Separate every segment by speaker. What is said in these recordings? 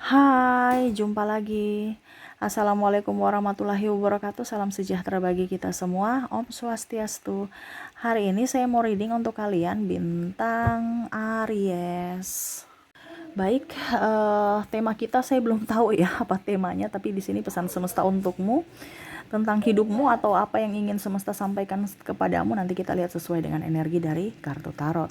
Speaker 1: Hai, jumpa lagi. Assalamualaikum warahmatullahi wabarakatuh. Salam sejahtera bagi kita semua. Om Swastiastu. Hari ini saya mau reading untuk kalian bintang Aries. Baik, tema kita saya belum tahu ya apa temanya, tapi di sini pesan semesta untukmu tentang hidupmu atau apa yang ingin semesta sampaikan kepadamu. Nanti kita lihat sesuai dengan energi dari kartu tarot.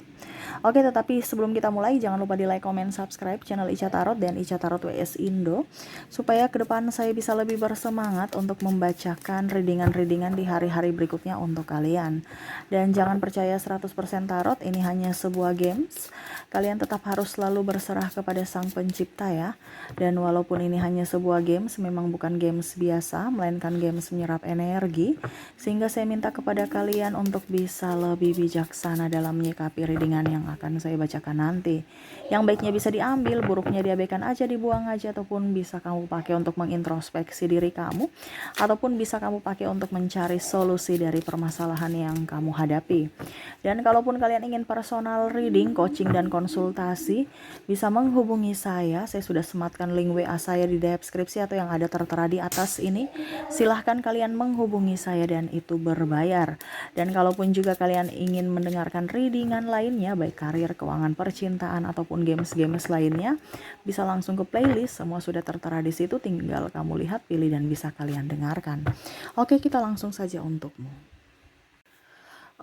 Speaker 1: Oke, tetapi sebelum kita mulai, jangan lupa di like, comment, subscribe channel Ica Tarot dan Ica Tarot WS Indo, supaya ke depan saya bisa lebih bersemangat untuk membacakan readingan-readingan di hari-hari berikutnya untuk kalian. Dan jangan percaya 100% tarot, ini hanya sebuah games. Kalian tetap harus selalu berserah kepada Sang Pencipta ya. Dan walaupun ini hanya sebuah games, memang bukan games biasa, melainkan games menyerap energi, sehingga saya minta kepada kalian untuk bisa lebih bijaksana dalam menyikapi readingan yang akan saya bacakan nanti. Yang baiknya bisa diambil, buruknya diabaikan aja, dibuang aja, ataupun bisa kamu pakai untuk mengintrospeksi diri kamu, ataupun bisa kamu pakai untuk mencari solusi dari permasalahan yang kamu hadapi. Dan kalaupun kalian ingin personal reading, coaching, dan konsultasi, bisa menghubungi saya sudah sematkan link WA saya di deskripsi atau yang ada tertera di atas ini. Silahkan kalian menghubungi saya dan itu berbayar. Dan kalaupun juga kalian ingin mendengarkan readingan lainnya, baik karir, keuangan, percintaan, ataupun games-games lainnya, bisa langsung ke playlist, semua sudah tertera di situ, tinggal kamu lihat, pilih, dan bisa kalian dengarkan. Oke, kita langsung saja untukmu.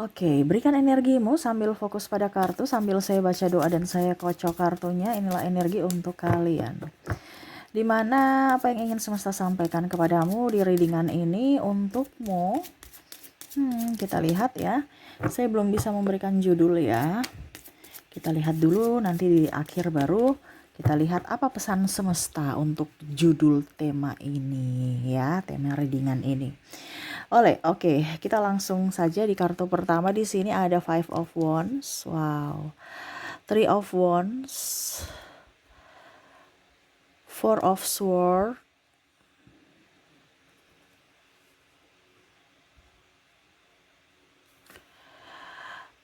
Speaker 1: Oke, berikan energimu sambil fokus pada kartu, sambil saya baca doa dan saya kocok kartunya. Inilah energi untuk kalian. Dimana apa yang ingin semesta sampaikan kepadamu di readingan ini untukmu. Kita lihat ya. Saya belum bisa memberikan judul ya. Kita lihat dulu, nanti di akhir baru kita lihat apa pesan semesta untuk judul tema ini ya, tema readingan ini. Oke, kita langsung saja di kartu pertama. Di sini ada Five of Wands. Wow. Three of Wands. Four of Swords.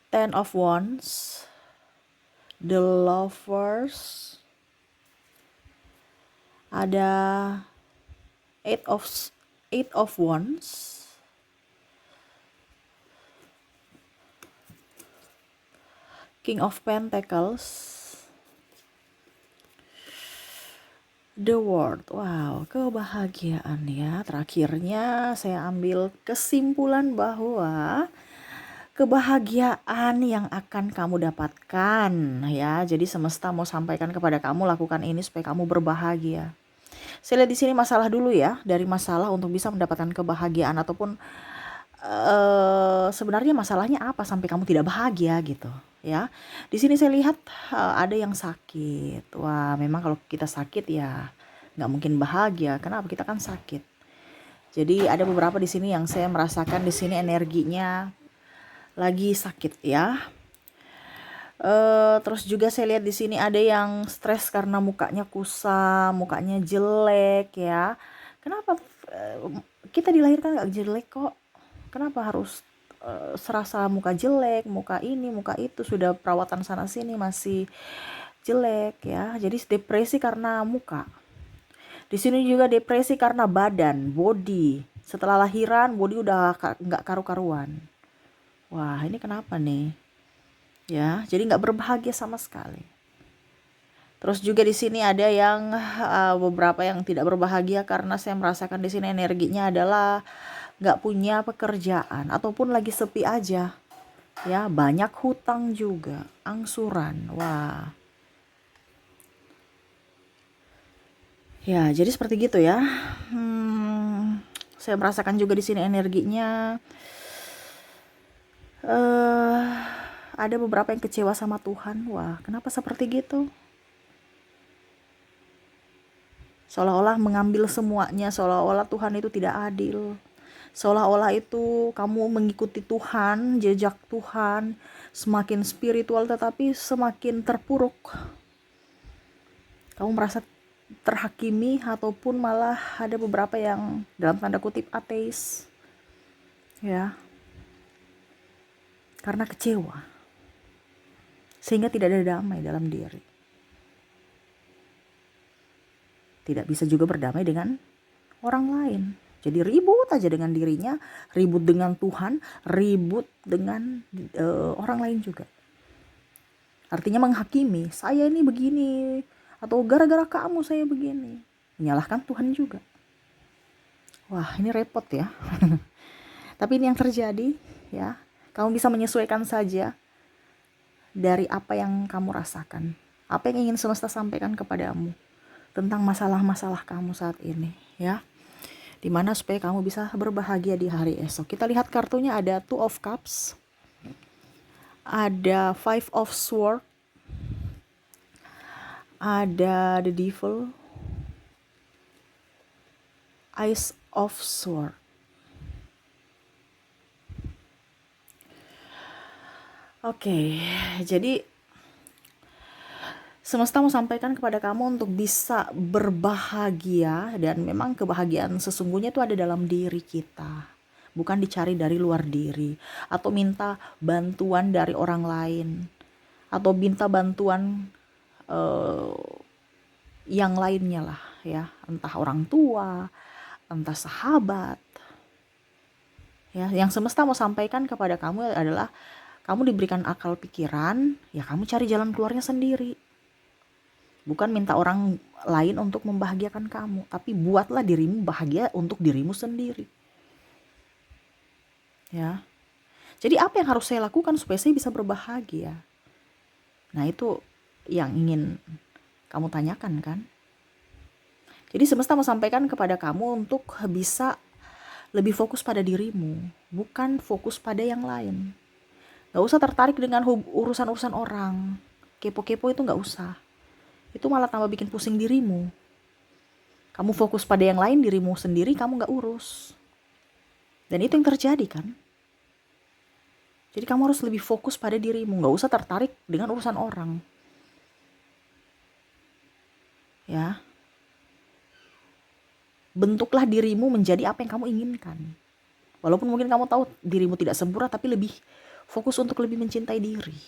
Speaker 1: Ten of Wands. The Lovers. Ada Eight of Wands. King of Pentacles. The World. Wow, kebahagiaan ya. Terakhirnya saya ambil kesimpulan bahwa kebahagiaan yang akan kamu dapatkan ya. Jadi semesta mau sampaikan kepada kamu, lakukan ini supaya kamu berbahagia. Saya lihat di sini masalah dulu ya, dari masalah untuk bisa mendapatkan kebahagiaan, ataupun sebenarnya masalahnya apa sampai kamu tidak bahagia gitu ya. Di sini saya lihat ada yang sakit. Wah, memang kalau kita sakit ya nggak mungkin bahagia. Kenapa? Kita kan sakit. Jadi ada beberapa di sini yang saya merasakan di sini energinya lagi sakit ya. Terus juga saya lihat di sini ada yang stres karena mukanya kusam, mukanya jelek ya. Kenapa kita dilahirkan nggak jelek kok? Kenapa harus serasa muka jelek, muka ini, muka itu, sudah perawatan sana sini masih jelek ya. Jadi depresi karena muka. Di sini juga depresi karena badan, body. Setelah lahiran, body udah nggak karu-karuan. Wah, ini kenapa nih? Ya, jadi nggak berbahagia sama sekali. Terus juga di sini ada yang beberapa yang tidak berbahagia karena saya merasakan di sini energinya adalah nggak punya pekerjaan ataupun lagi sepi aja. Ya, banyak hutang juga, angsuran. Wah. Ya, jadi seperti gitu ya. Saya merasakan juga di sini energinya ada beberapa yang kecewa sama Tuhan. Wah, kenapa seperti gitu? Seolah-olah mengambil semuanya, seolah-olah Tuhan itu tidak adil. Seolah-olah itu kamu mengikuti Tuhan, jejak Tuhan, semakin spiritual tetapi semakin terpuruk. Kamu merasa terhakimi ataupun malah ada beberapa yang dalam tanda kutip ateis. Ya. Karena kecewa. Sehingga tidak ada damai dalam diri. tidak bisa juga berdamai dengan orang lain. Jadi ribut aja dengan dirinya, ribut dengan Tuhan, ribut dengan orang lain juga. Artinya menghakimi, saya ini begini, atau gara-gara kamu saya begini. Menyalahkan Tuhan juga. Wah, ini repot ya. Tapi ini yang terjadi ya. Kamu bisa menyesuaikan saja dari apa yang kamu rasakan. Apa yang ingin semesta sampaikan kepadamu tentang masalah-masalah kamu saat ini ya. Dimana supaya kamu bisa berbahagia di hari esok. Kita lihat kartunya, ada Two of Cups, ada Five of Swords, ada The Devil, Ace of Swords. Oke, jadi semesta mau sampaikan kepada kamu untuk bisa berbahagia, dan memang kebahagiaan sesungguhnya itu ada dalam diri kita. Bukan dicari dari luar diri, atau minta bantuan dari orang lain, atau minta bantuan yang lainnya lah ya, entah orang tua, entah sahabat. Ya, yang semesta mau sampaikan kepada kamu adalah kamu diberikan akal pikiran, ya kamu cari jalan keluarnya sendiri. Bukan minta orang lain untuk membahagiakan kamu, tapi buatlah dirimu bahagia untuk dirimu sendiri. Ya. Jadi apa yang harus saya lakukan supaya saya bisa berbahagia? Nah, itu yang ingin kamu tanyakan kan? Jadi semesta mau sampaikan kepada kamu untuk bisa lebih fokus pada dirimu, bukan fokus pada yang lain. Gak usah tertarik dengan urusan-urusan orang. Kepo-kepo itu gak usah. Itu malah tambah bikin pusing dirimu. Kamu fokus pada yang lain, dirimu sendiri kamu gak urus. Dan itu yang terjadi kan. Jadi kamu harus lebih fokus pada dirimu, gak usah tertarik dengan urusan orang. Ya. Bentuklah dirimu menjadi apa yang kamu inginkan. Walaupun mungkin kamu tahu dirimu tidak sempurna, tapi lebih fokus untuk lebih mencintai diri.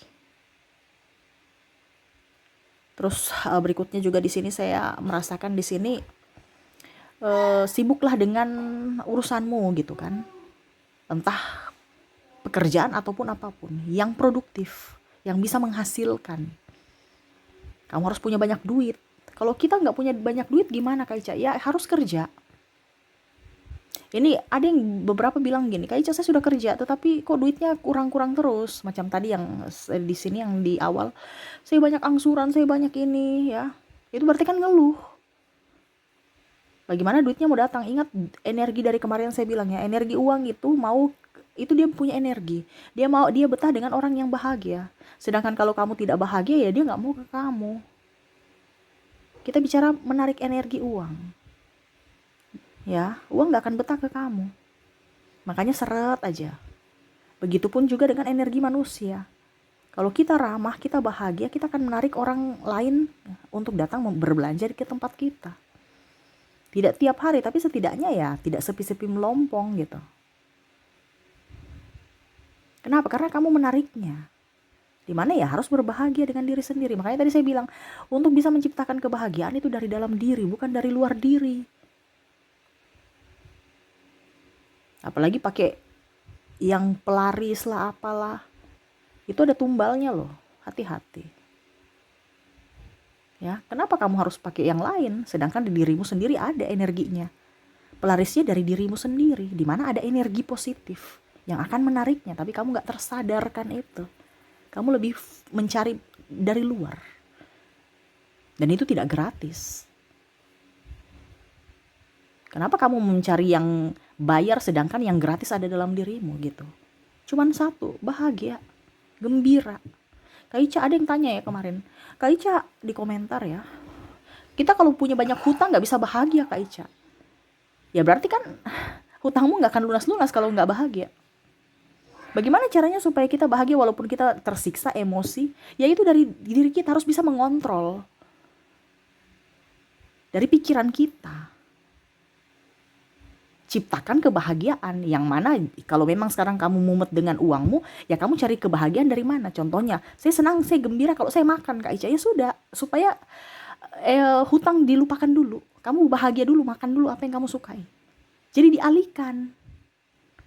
Speaker 1: Terus berikutnya juga di sini saya merasakan di sini sibuklah dengan urusanmu gitu kan. Entah pekerjaan ataupun apapun yang produktif, yang bisa menghasilkan. Kamu harus punya banyak duit. Kalau kita nggak punya banyak duit gimana Kak Ica? Ya harus kerja. Ini ada yang beberapa bilang gini, Kak Ica saya sudah kerja tetapi kok duitnya kurang-kurang terus. Macam tadi yang di sini yang di awal, saya banyak angsuran, saya banyak ini ya. Itu berarti kan ngeluh. Bagaimana duitnya mau datang? Ingat energi dari kemarin saya bilang ya, energi uang itu dia punya energi. Dia betah dengan orang yang bahagia. Sedangkan kalau kamu tidak bahagia ya dia nggak mau ke kamu. Kita bicara menarik energi uang. Ya, uang gak akan betah ke kamu. Makanya seret aja. Begitupun juga dengan energi manusia. Kalau kita ramah, kita bahagia, kita akan menarik orang lain untuk datang berbelanja ke tempat kita. Tidak tiap hari, tapi setidaknya ya tidak sepi-sepi melompong gitu. Kenapa? Karena kamu menariknya. Dimana ya harus berbahagia dengan diri sendiri. Makanya tadi saya bilang, untuk bisa menciptakan kebahagiaan itu dari dalam diri, bukan dari luar diri. Apalagi pakai yang pelaris lah apalah, itu ada tumbalnya loh, hati-hati ya. Kenapa kamu harus pakai yang lain sedangkan di dirimu sendiri ada energinya? Pelarisnya dari dirimu sendiri, di mana ada energi positif yang akan menariknya, tapi kamu gak tersadarkan itu. Kamu lebih mencari dari luar, dan itu tidak gratis. Kenapa kamu mencari yang bayar sedangkan yang gratis ada dalam dirimu gitu? Cuman satu, bahagia, gembira. Kak Ica ada yang tanya ya kemarin, Kak Ica di komentar ya, kita kalau punya banyak hutang gak bisa bahagia Kak Ica. Ya berarti kan hutangmu gak akan lunas-lunas kalau gak bahagia. Bagaimana caranya supaya kita bahagia walaupun kita tersiksa emosi? Yaitu dari diri kita harus bisa mengontrol. Dari pikiran kita. Ciptakan kebahagiaan, yang mana kalau memang sekarang kamu mumet dengan uangmu, ya kamu cari kebahagiaan dari mana? Contohnya, saya senang, saya gembira kalau saya makan Kak Ica, ya sudah, supaya hutang dilupakan dulu. Kamu bahagia dulu, makan dulu apa yang kamu sukai. Jadi dialihkan.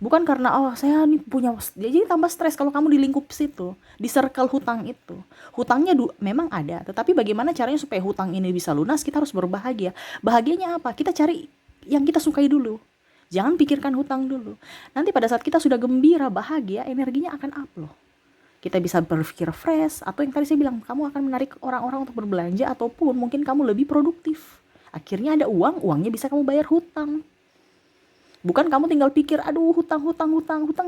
Speaker 1: Bukan karena saya nih punya, jadi tambah stres kalau kamu di lingkup situ, di circle hutang itu. Hutangnya memang ada, tetapi bagaimana caranya supaya hutang ini bisa lunas? Kita harus berbahagia. Bahagianya apa? Kita cari yang kita sukai dulu. Jangan pikirkan hutang dulu. Nanti pada saat kita sudah gembira, bahagia, energinya akan up loh. Kita bisa berpikir fresh, atau yang tadi saya bilang, kamu akan menarik orang-orang untuk berbelanja, ataupun mungkin kamu lebih produktif. Akhirnya ada uang, uangnya bisa kamu bayar hutang. Bukan kamu tinggal pikir, aduh hutang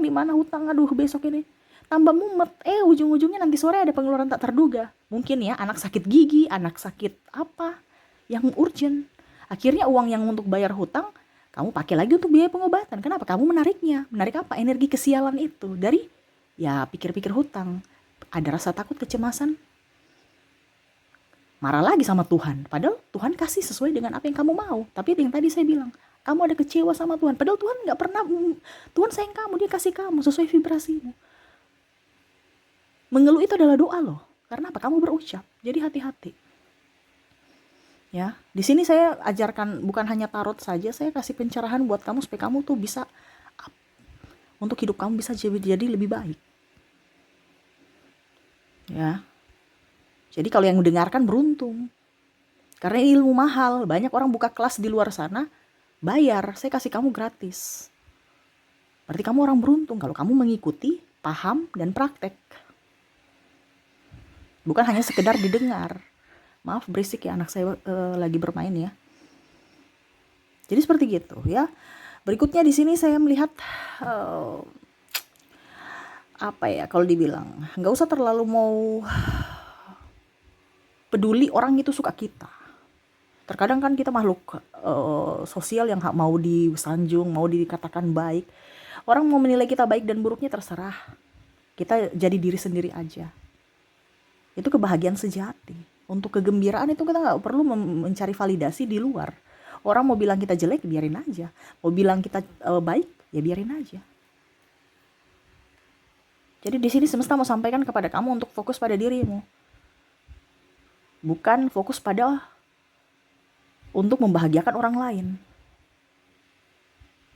Speaker 1: di mana hutang, aduh besok ini tambah mumet, ujung-ujungnya nanti sore ada pengeluaran tak terduga. Mungkin ya anak sakit gigi, anak sakit apa yang urgent. Akhirnya uang yang untuk bayar hutang kamu pakai lagi untuk biaya pengobatan. Kenapa? Kamu menariknya. Menarik apa? Energi kesialan itu dari ya pikir-pikir hutang. Ada rasa takut, kecemasan, marah lagi sama Tuhan. Padahal Tuhan kasih sesuai dengan apa yang kamu mau. Tapi yang tadi saya bilang, kamu ada kecewa sama Tuhan. Padahal Tuhan gak pernah, Tuhan sayang kamu, dia kasih kamu sesuai vibrasimu. Mengeluh itu adalah doa loh. Karena apa? Kamu berucap. Jadi hati-hati. Ya, di sini saya ajarkan bukan hanya tarot saja, saya kasih pencerahan buat kamu supaya kamu tuh bisa up. Untuk hidup kamu bisa jadi lebih baik. Ya. Jadi kalau yang mendengarkan beruntung. Karena ilmu mahal, banyak orang buka kelas di luar sana, bayar, saya kasih kamu gratis. Berarti kamu orang beruntung kalau kamu mengikuti, paham, dan praktek. Bukan hanya sekedar didengar. Maaf berisik ya, anak saya lagi bermain ya. Jadi seperti gitu ya. Berikutnya di sini saya melihat apa ya, kalau dibilang nggak usah terlalu mau peduli orang itu suka kita. Terkadang kan kita makhluk sosial yang mau disanjung, mau dikatakan baik. Orang mau menilai kita baik dan buruknya terserah. Kita jadi diri sendiri aja. Itu kebahagiaan sejati. Untuk kegembiraan itu kita nggak perlu mencari validasi di luar. Orang mau bilang kita jelek, biarin aja. Mau bilang kita baik, ya biarin aja. Jadi di sini semesta mau sampaikan kepada kamu untuk fokus pada dirimu. Bukan fokus pada untuk membahagiakan orang lain.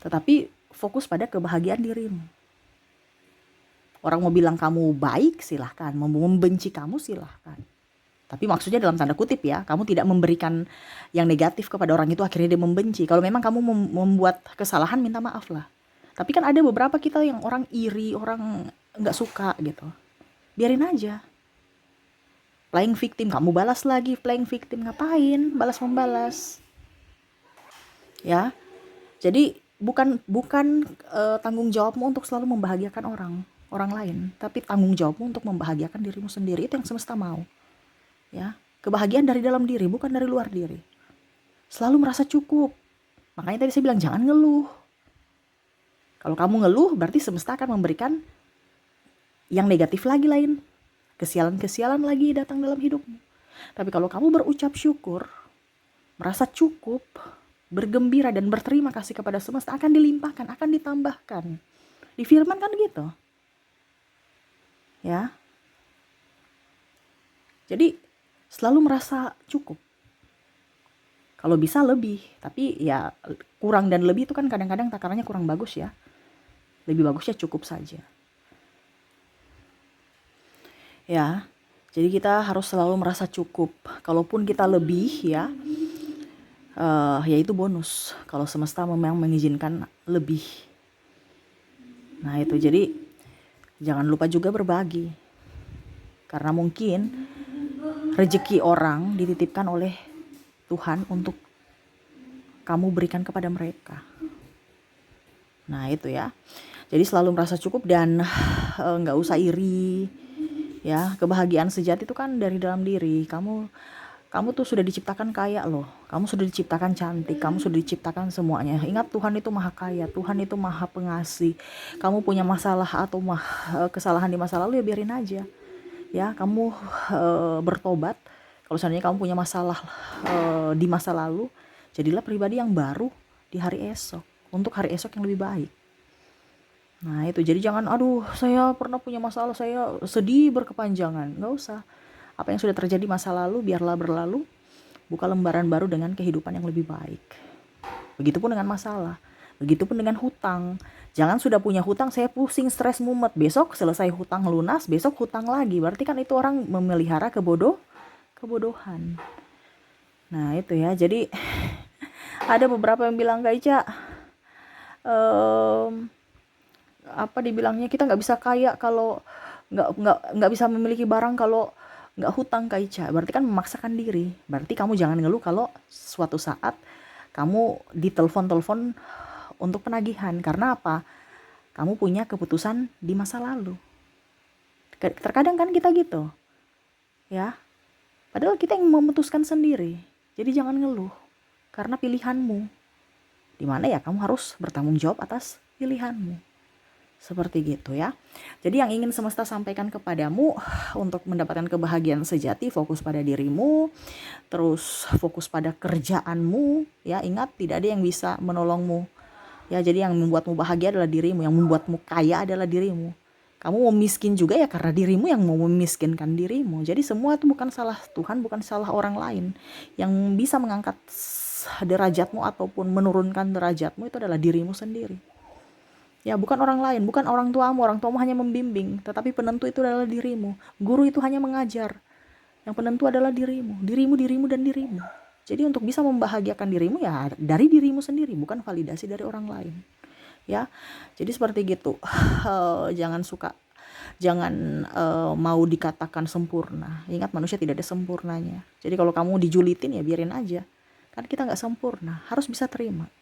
Speaker 1: Tetapi fokus pada kebahagiaan dirimu. Orang mau bilang kamu baik, silahkan. Mau membenci kamu, silahkan. Tapi maksudnya dalam tanda kutip ya, kamu tidak memberikan yang negatif kepada orang itu akhirnya dia membenci. Kalau memang kamu membuat kesalahan, minta maaf lah. Tapi kan ada beberapa kita yang orang iri, orang nggak suka gitu. Biarin aja. Playing victim, kamu balas lagi playing victim, ngapain? Balas-membalas. Ya. Jadi bukan tanggung jawabmu untuk selalu membahagiakan orang lain, tapi tanggung jawabmu untuk membahagiakan dirimu sendiri. Itu yang semesta mau. Ya, kebahagiaan dari dalam diri, bukan dari luar diri. Selalu merasa cukup. Makanya tadi saya bilang jangan ngeluh. Kalau kamu ngeluh, berarti semesta akan memberikan yang negatif lagi lain. Kesialan-kesialan lagi datang dalam hidupmu. Tapi kalau kamu berucap syukur, merasa cukup, bergembira dan berterima kasih kepada semesta, akan dilimpahkan, akan ditambahkan. Di firman kan gitu. Ya. Jadi selalu merasa cukup. Kalau bisa lebih, tapi ya kurang dan lebih itu kan kadang-kadang takarannya kurang bagus ya. Lebih bagusnya cukup saja. Ya, jadi kita harus selalu merasa cukup. Kalaupun kita lebih ya itu bonus. Kalau semesta memang mengizinkan lebih. Nah itu, jadi jangan lupa juga berbagi. Karena mungkin rezeki orang dititipkan oleh Tuhan untuk kamu berikan kepada mereka. Nah itu ya. Jadi selalu merasa cukup dan gak usah iri. Ya, kebahagiaan sejati itu kan dari dalam diri. Kamu tuh sudah diciptakan kaya loh. Kamu sudah diciptakan cantik. Kamu sudah diciptakan semuanya. Ingat, Tuhan itu maha kaya. Tuhan itu maha pengasih. Kamu punya masalah atau kesalahan di masa lalu, ya biarin aja. Ya, kamu bertobat. Kalau seandainya kamu punya masalah di masa lalu, jadilah pribadi yang baru di hari esok. Untuk hari esok yang lebih baik. Nah itu, jadi jangan aduh saya pernah punya masalah, saya sedih berkepanjangan. Gak usah. Apa yang sudah terjadi masa lalu biarlah berlalu. buka lembaran baru dengan kehidupan yang lebih baik. Begitupun dengan masalah, begitupun dengan hutang. Jangan sudah punya hutang, saya pusing, stres, mumet. Besok selesai hutang lunas, besok hutang lagi. Berarti kan itu orang memelihara kebodohan. Nah itu ya, jadi ada beberapa yang bilang, Kak Ica, apa dibilangnya, kita nggak bisa kaya kalau nggak bisa memiliki barang kalau nggak hutang, Kak Ica. Berarti kan memaksakan diri. Berarti kamu jangan ngeluh kalau suatu saat kamu ditelepon-telepon untuk penagihan. Karena apa? Kamu punya keputusan di masa lalu. Terkadang kan kita gitu, ya. Padahal kita yang memutuskan sendiri. Jadi jangan ngeluh, karena pilihanmu. Dimana ya kamu harus bertanggung jawab atas pilihanmu. Seperti gitu ya. Jadi yang ingin semesta sampaikan kepadamu, untuk mendapatkan kebahagiaan sejati, fokus pada dirimu, terus fokus pada kerjaanmu, ya. Ingat, tidak ada yang bisa menolongmu, ya. Jadi yang membuatmu bahagia adalah dirimu, yang membuatmu kaya adalah dirimu. Kamu mau miskin juga ya karena dirimu yang mau memiskinkan dirimu. Jadi semua itu bukan salah Tuhan, bukan salah orang lain. Yang bisa mengangkat derajatmu ataupun menurunkan derajatmu itu adalah dirimu sendiri. Ya, bukan orang lain, bukan orang tuamu. Orang tuamu hanya membimbing, tetapi penentu itu adalah dirimu. Guru itu hanya mengajar. Yang penentu adalah dirimu, dan dirimu. Jadi untuk bisa membahagiakan dirimu ya dari dirimu sendiri, bukan validasi dari orang lain. Ya, jadi seperti gitu. Jangan mau dikatakan sempurna. Ingat, manusia tidak ada sempurnanya. Jadi kalau kamu dijulitin ya biarin aja, kan kita nggak sempurna. Harus bisa terima,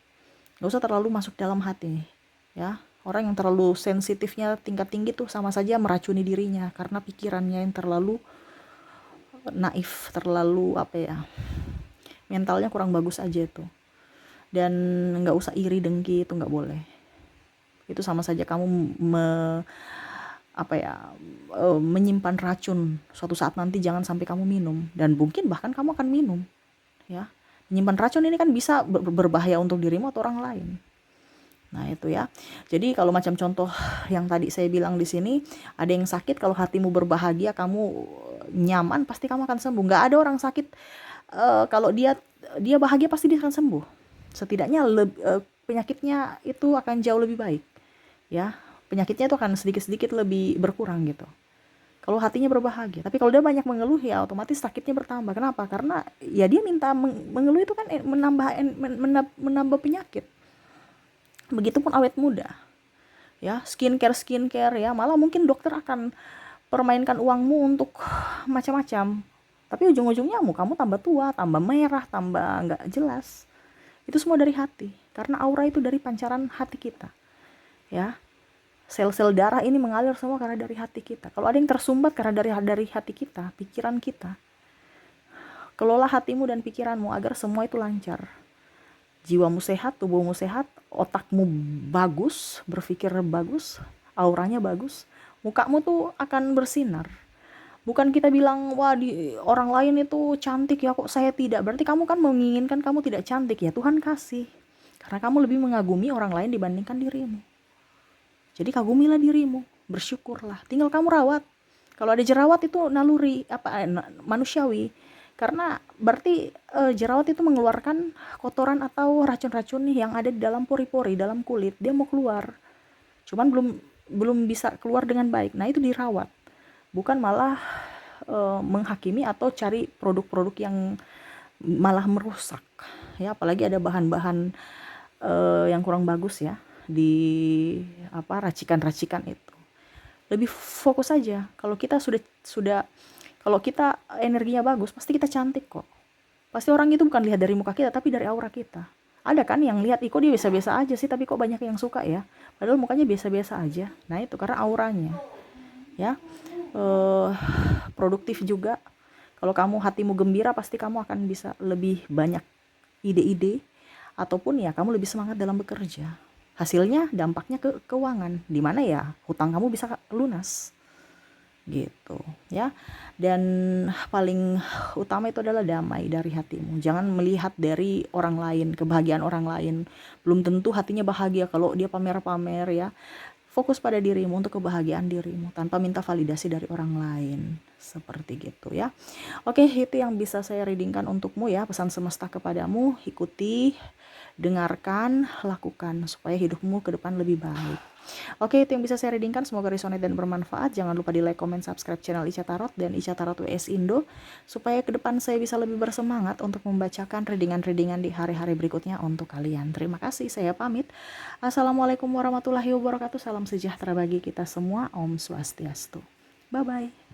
Speaker 1: nggak usah terlalu masuk dalam hati, ya. Orang yang terlalu sensitifnya tingkat tinggi tuh sama saja meracuni dirinya, karena pikirannya yang terlalu naif, terlalu mentalnya kurang bagus aja tuh. Dan nggak usah iri dengki, itu nggak boleh. Itu sama saja kamu menyimpan racun. Suatu saat nanti jangan sampai kamu minum, dan mungkin bahkan kamu akan minum, ya. Menyimpan racun ini kan bisa berbahaya untuk dirimu atau orang lain. Nah itu ya. Jadi kalau macam contoh yang tadi saya bilang di sini, ada yang sakit, kalau hatimu berbahagia, kamu nyaman, pasti kamu akan sembuh. Nggak ada orang sakit kalau dia bahagia pasti dia akan sembuh. Setidaknya penyakitnya itu akan jauh lebih baik, ya. Penyakitnya itu akan sedikit-sedikit lebih berkurang gitu kalau hatinya berbahagia. Tapi kalau dia banyak mengeluh, ya otomatis sakitnya bertambah. Kenapa? Karena ya dia minta mengeluh itu kan menambah penyakit. Begitupun awet muda, ya. Skincare ya, malah mungkin dokter akan permainkan uangmu untuk macam-macam, tapi ujung-ujungnya kamu tambah tua, tambah merah, tambah nggak jelas. Itu semua dari hati, karena aura itu dari pancaran hati kita, ya. Sel-sel darah ini mengalir semua karena dari hati kita. Kalau ada yang tersumbat karena dari hati kita, pikiran kita. Kelola hatimu dan pikiranmu agar semua itu lancar. Jiwamu sehat, tubuhmu sehat, otakmu bagus, berpikir bagus, auranya bagus, mukamu tuh akan bersinar. Bukan kita bilang, wah orang lain itu cantik ya kok saya tidak. Berarti kamu kan menginginkan kamu tidak cantik, ya Tuhan kasih. Karena kamu lebih mengagumi orang lain dibandingkan dirimu. Jadi kagumilah dirimu, bersyukurlah. Tinggal kamu rawat. Kalau ada jerawat itu naluri manusiawi. Karena berarti jerawat itu mengeluarkan kotoran atau racun-racun nih yang ada di dalam pori-pori, dalam kulit. Dia mau keluar. Cuman belum bisa keluar dengan baik. Nah, itu dirawat. Bukan malah menghakimi atau cari produk-produk yang malah merusak. Ya, apalagi ada bahan-bahan yang kurang bagus ya di racikan-racikan itu. Lebih fokus aja. Kalau kita kalau kita energinya bagus, pasti kita cantik kok. Pasti orang itu bukan lihat dari muka kita, tapi dari aura kita. Ada kan yang lihat, kok dia biasa-biasa aja sih, tapi kok banyak yang suka ya. Padahal mukanya biasa-biasa aja. Nah itu karena auranya, ya. Produktif juga. Kalau kamu hatimu gembira, pasti kamu akan bisa lebih banyak ide-ide, ataupun ya kamu lebih semangat dalam bekerja. Hasilnya dampaknya ke keuangan, di mana ya hutang kamu bisa lunas gitu ya. Dan paling utama itu adalah damai dari hatimu. Jangan melihat dari orang lain, kebahagiaan orang lain. Belum tentu hatinya bahagia kalau dia pamer-pamer ya, fokus pada dirimu untuk kebahagiaan dirimu tanpa minta validasi dari orang lain. Seperti gitu ya. Oke, itu yang bisa saya readingkan untukmu ya, pesan semesta kepadamu. Ikuti, dengarkan, lakukan supaya hidupmu ke depan lebih baik. Oke, itu yang bisa saya readingkan. Semoga resonate dan bermanfaat. Jangan lupa di like, comment, subscribe channel Ica Tarot dan Ica Tarot WS Indo supaya ke depan saya bisa lebih bersemangat untuk membacakan readingan-readingan di hari-hari berikutnya untuk kalian. Terima kasih, saya pamit. Assalamualaikum warahmatullahi wabarakatuh. Salam sejahtera bagi kita semua. Om Swastiastu. Bye-bye.